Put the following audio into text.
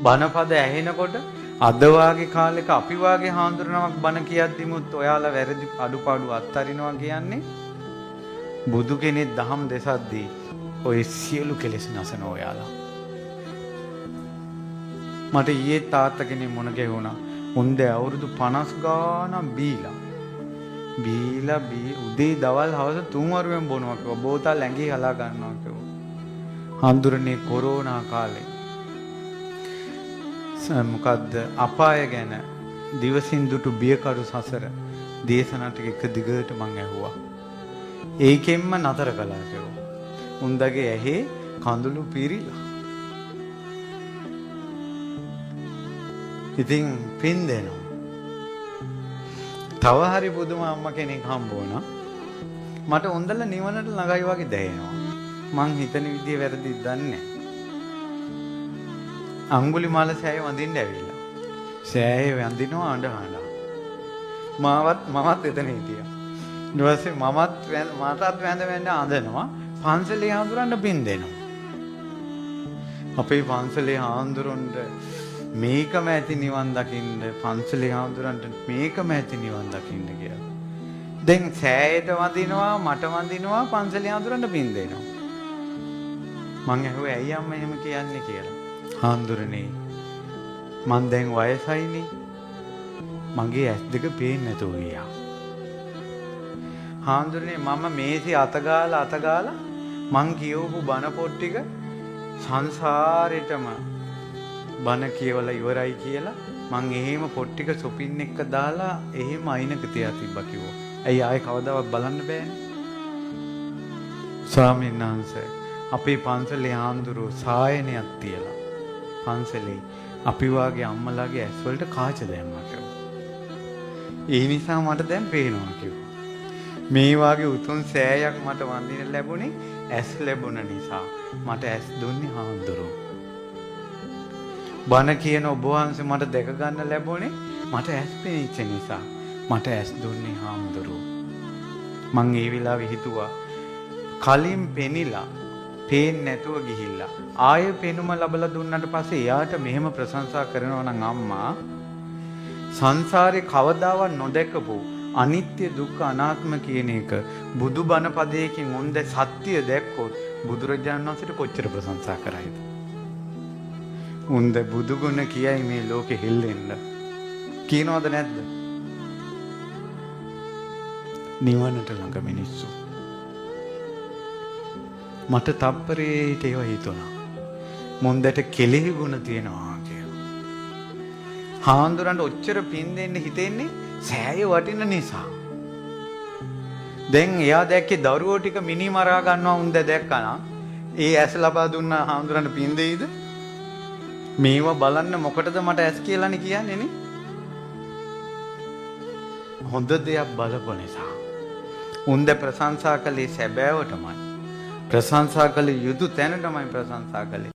බණපද ඇහෙනකොට අද වාගේ කාලෙක අපි වාගේ හාමුදුරනමක් බණ කියද්දිමුත් ඔයාලා වැරදි අඩුපාඩු අත්හරිනවා කියන්නේ බුදු කෙනෙක් දහම් දෙසද්දී ඔය සියලු කෙලෙස් නැසන ඔයාලා. මට ඊයේ තාත්තා කෙනෙක් මොන ගැහුණා. උන්දේ අවුරුදු 50 ගානක් බීලා උදේ දවල් හවස 3 වරුවෙන් බොනවා කිව්වා. බෝතල් ඇඟේ හලා ගන්නවා කිව්වා. හාමුදුරනේ කොරෝනා කාලේ මොකද්ද අපාය ගැන දිවසින් දුටු බියකරු සසර දේශනා ටික එක දිගට මං ඇහුවා. ඒකෙන්ම නතර කළා කිව්වා. උන්දගේ ඇහි කඳුළු පිරීලා. ඉතින් පින් දෙනවා. තව හරි පුදුම අම්මා කෙනෙක් හම්බ වුණා. මට උන්දලා නිවනට ළඟයි වගේ දැනෙනවා. මං හිතන විදිය වැරදිද දන්නේ නැහැ. අඟුලිමාල සෑය වඳින්න ඇවිල්ලා. සෑය වඳිනවා අඬනවා. මමත් එතන හිටියා. ඊට පස්සේ මටත් වැඳ අඬනවා. පන්සලේ හාමුදුරන්ට පින් දෙනවා. අපේ පන්සලේ හාමුදුරන්ට මේකම ඇති නිවන් දකින්න පන්සලේ හාමුදුරන්ට මේකම ඇති නිවන් දකින්න කියලා. දැන් සෑයට වඳිනවා මට වඳිනවා පන්සලේ හාමුදුරන්ට පින් දෙනවා. මං ඇහුවේ ඇයි අම්මා එහෙම කියන්නේ කියලා. හාමුදුරනේ මං දැන් වයසයිනේ. මගේ ඇස් දෙක පේන්නේ නැතුව ගියා. හාමුදුරනේ මම මේසි අතගාලා මං කියවපු බණ පොත් ටික සංසාරෙටම බණ කියවලා ඉවරයි කියලා මං එහෙම පොත් ටික සොපින් එක දාලා එහෙම අයිනක තියා තිබ්බා කිව්වා. ඇයි ආයේ කවදාවත් බලන්න බෑනේ. ස්වාමීන් වහන්සේ අපේ පන්සලේ හාමුදුරුවෝ සායනයක් තියලා පන්සලේ අපි වාගේ අම්මලාගේ ඇස් වලට කාච දැම්මා කිව්වා. ඒ නිසා මට දැන් පේනවා කිව්වා. මේ වාගේ උතුම් සෑයක් මට වඳින්න ලැබුණේ ඇස් ලැබුණ නිසා. මට ඇස් දුන්නේ හාමුදුරුවෝ. බණ කියන ඔබ වහන්සේ මට දැක ගන්න ලැබුණේ මට ඇස් පෙනිච්ච නිසා. මට ඇස් දුන්නේ හාමුදුරුවෝ. මං ඒ වෙලාවේ හිතුවා කලින් පෙනිලා පේන්නේ නැතුව ගිහිල්ලා ආයෙ පෙනුම ලැබලා දුන්නාට පස්සේ එයාට මෙහෙම ප්‍රශංසා කරනවා නම් අම්මා සංසාරේ කවදාවත් නොදැකපු අනිත්‍ය දුක්ඛ අනාත්ම කියන එක බුදුබණ පදයකින් උන්ද සත්‍ය දැක්කොත් බුදුරජාණන් වහන්සේට කොච්චර ප්‍රශංසා කරයිද? උන්ද බුදුගුණ කියයි මේ ලෝකෙ හෙල්ලෙන්න. කියනවද නැද්ද? නිවනට ළඟ මිනිස්සු. මට තප්පරේට ඒව හිතුණා. මොන්දට කෙලෙහි ගුණ තියෙනවා කියලා. හාමුදුරන්ට ඔච්චර පින් දෙන්න හිතෙන්නේ සෑය වටින නිසා. දැන් එයා දැක්කේ දරුවෝ ටික මිනි මරා ගන්නවා උන්ද දැක්කනා. ඒ ඇස් ලබා දුන්න හාමුදුරන්ට පින් දෙයිද? මේව බලන්න මොකටද මට ඇස් කියලානේ කියන්නේ නේ. හොඳ දෙයක් බලපු නිසා. උන්ද ප්‍රශංසා කළේ සැබෑවටමයි. ප්‍රශංසා කළ යුතු තැනටමයි ප්‍රශංසා කළේ.